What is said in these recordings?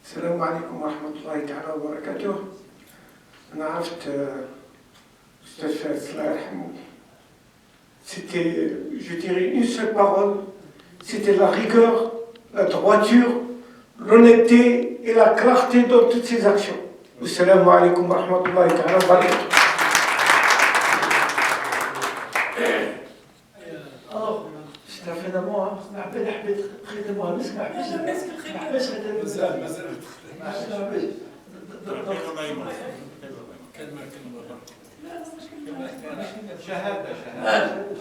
السلام عليكم ورحمة الله تعالى وبركاته. أنا عرفت أستاذ فارس الله يرحمه. C'était, je dirais une seule parole, c'était la rigueur, la droiture, l'honnêteté et la clarté dans toutes ses actions. Assalamu alaikum wa rahmatullahi ta'ala wa barakatuh. C'est un phénomène, ما حبيت خدموها نسمع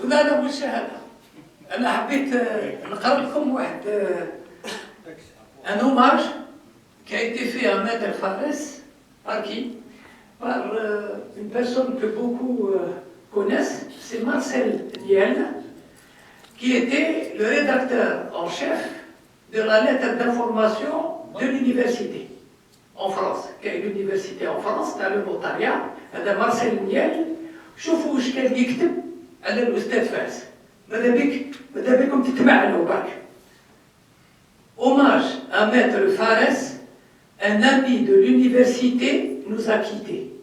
لا مش شهادة. أنا حبيت نقرأ لكم واحد un hommage qui a été fait à Maître Fares, par qui? Par une personne que beaucoup connaissent, c'est Marcel Niel, qui était le rédacteur en chef de la lettre d'information de l'université en France. Quelle université en France? Dans le notariat. هذا مارسيل نيال. شوفوا واش كان يكتب على الأستاذ فارس. ماذا بكم تتمعنوا برك. Hommage à Maître Fares, un ami de l'université nous a quittés.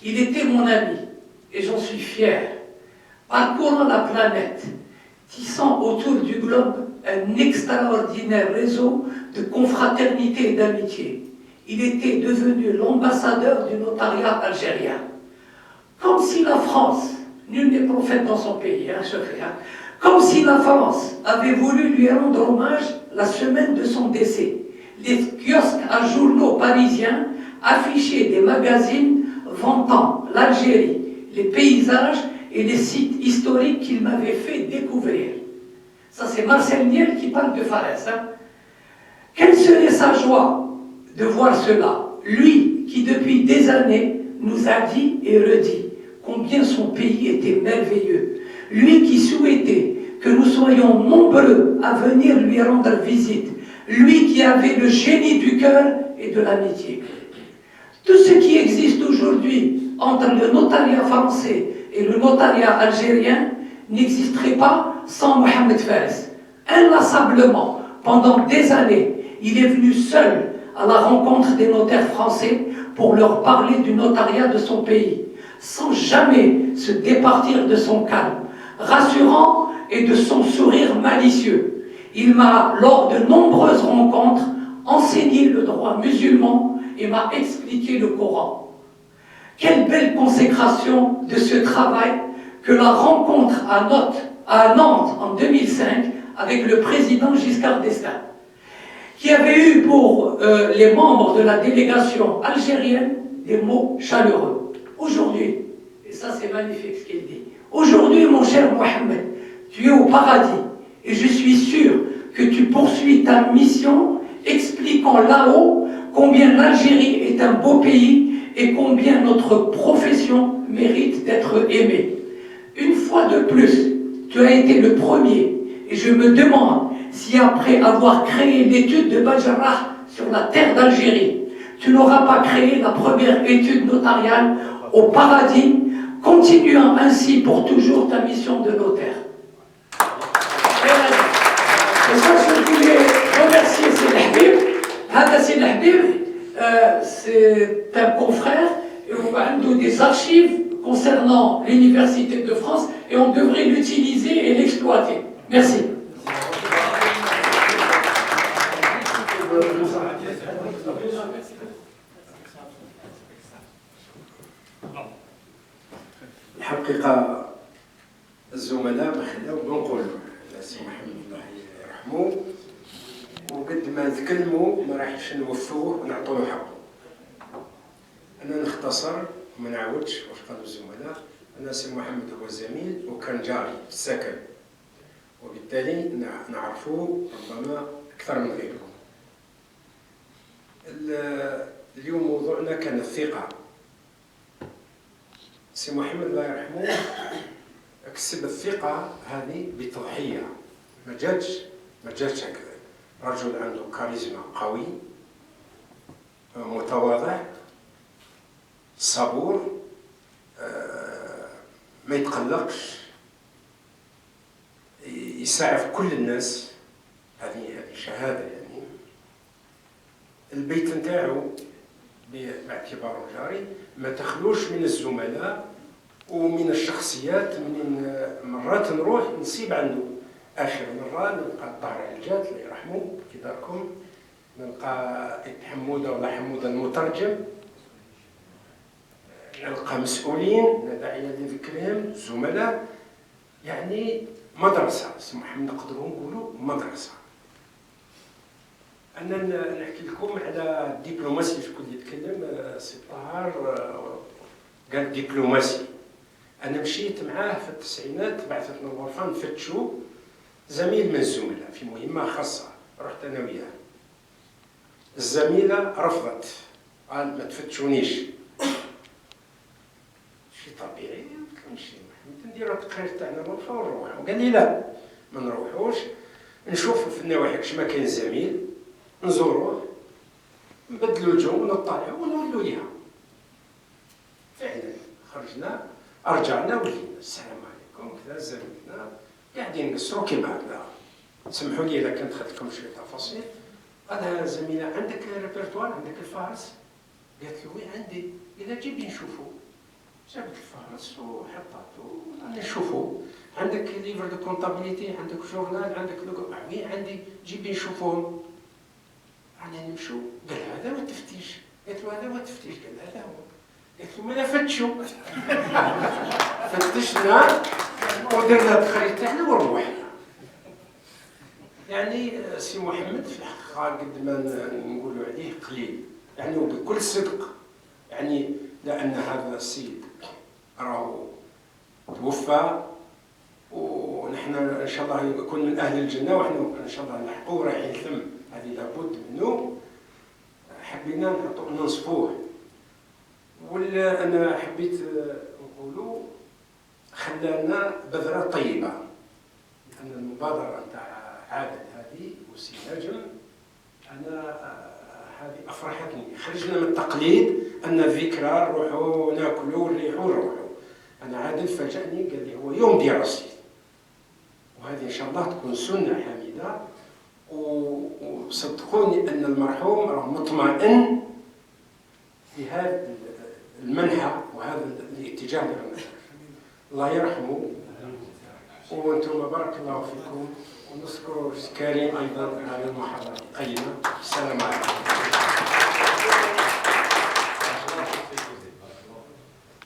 Il était mon ami et j'en suis fier. Parcourant la planète, tissant autour du globe un extraordinaire réseau de confraternité et d'amitié. Il était devenu l'ambassadeur du notariat algérien. Comme si la France, nul n'est prophète dans son pays, comme si la France avait voulu lui rendre hommage la semaine de son décès. Les kiosques à journaux parisiens affichaient des magazines vantant l'Algérie, les paysages et les sites historiques qu'il m'avait fait découvrir. Ça, c'est Marcel Niel qui parle de Fares. Quelle serait sa joie de voir cela, lui qui depuis des années nous a dit et redit combien son pays était merveilleux, lui qui souhaitait que nous soyons nombreux à venir lui rendre visite, lui qui avait le génie du cœur et de l'amitié. Tout ce qui existe aujourd'hui entre le notariat français et le notariat algérien n'existerait pas sans Mohamed Fares. Inlassablement, pendant des années, il est venu seul à la rencontre des notaires français pour leur parler du notariat de son pays, sans jamais se départir de son calme, rassurant et de son sourire malicieux. Il m'a, lors de nombreuses rencontres, enseigné le droit musulman et m'a expliqué le Coran. Quelle belle consécration de ce travail que la rencontre à Nantes en 2005 avec le président Giscard d'Estaing, qui avait eu pour les membres de la délégation algérienne des mots chaleureux. Aujourd'hui, et ça c'est magnifique ce qu'il dit, aujourd'hui mon cher Mohamed, tu es au paradis et je suis sûr que tu poursuis ta mission expliquant là-haut combien l'Algérie est un beau pays et combien notre profession mérite d'être aimée. Une fois de plus, tu as été le premier et je me demande si après avoir créé l'étude de Badjarrah sur la terre d'Algérie, tu n'auras pas créé la première étude notariale au paradis, continuant ainsi pour toujours ta mission de notaire. Et ça, je voulais remercier Sidi Habib. Hada Sidi Habib, c'est un confrère et on a des archives concernant l'Université de France et on devrait l'utiliser et l'exploiter. Merci. الحقيقة الزملاء ما خلاو بنقولوا سي محمد الله يرحمه وقد ما نتكلموا ما راحش نوفوه ونعطوه حقه. أنا نختصر وما نعاودش واش قالوا الزملاء. أنا سي محمد هو زميل وكان جاري في السكن وبالتالي نعرفوه ربما أكثر من غيركم. اليوم موضوعنا كان الثقة. سي محمد الله يرحمه اكسب الثقة هذه بتضحية، ما جاتش هكذا. رجل عنده كاريزما قوي، متواضع، صبور، ما يتقلقش، يساعد كل الناس. هذه شهادة يعني. البيت نتاعو باعتباره جاري ما تخلوش من الزملاء ومن الشخصيات. من مرات نروح نصيب عنده. اخر مره نلقى الطاهر الجات الله يرحمه في داركم، نلقى حموده ولا حموده المترجم، نلقى مسؤولين لا داعي لذكرهم زملاء. يعني مدرسه سمح نقدروا نقولوا مدرسه. انا نحكي لكم على الدبلوماسي. شكون اللي يتكلم؟ سي طاهر قال دبلوماسي. انا مشيت معاه في التسعينات، بعثتنا الغرفه نفتشوا زميل من الزملاء في مهمه خاصه، رحت انا وياه. الزميله رفضت، قال ما تفتشونيش. شي طبيعي، قلت له ماشي نديروا التقرير تاعنا الغرفه ونروحوا. قال لي لا ما نروحوش، نشوفوا في النواحي كش ما كاين زميل نزوروه نبدلوا الجو نطلعوا ونولوا ليها. فعلا خرجنا رجعنا ولينا السلام عليكم كذا زميلنا قاعدين نقصروا كيما هكذا. سمحوا لي اذا كنت خدت لكم شويه تفاصيل. قالها زميله عندك ريبرتوار، عندك الفهرس؟ قالت له وي عندي. قال جيبي نشوفوا. جابت الفهرس وحطاته نشوفوا. عندك ليفر دو كونتابيليتي، عندك جورنال، عندك وي عندي، جيبي نشوفوهم. رانا نمشوا. قال هذا هو التفتيش. قالت له هذا هو التفتيش. قال هذا هو. قالت له ماذا فتشوا؟ فتشنا ودرنا التقرير تاعنا وروحنا. يعني سي محمد في الحقيقه قد ما نقولوا عليه قليل، يعني وبكل صدق، يعني لان هذا السيد راهو توفى ونحن ان شاء الله يكون من اهل الجنه، ونحن ان شاء الله نلحقوه رايحين ثم، هذه لابد منه. حبينا ننصفوه. ولا انا حبيت نقولوا خلانا بذره طيبه، لان المبادره نتاع عادل هذه وسي نجم انا هذه افرحتني. خرجنا من التقليد ان الذكرى نروحوا ناكلوا ونريحوا ونروحوا. انا عادل فاجأني قال لي هو يوم دراسي، وهذه ان شاء الله تكون سنه حميده. وصدقوني ان المرحوم راه مطمئن في هذا المنحى وهذا الاتجاه للرمضان. الله يرحمه. وانتم بارك الله فيكم، ونشكر كريم ايضا على المحاضره القيمه. السلام عليكم.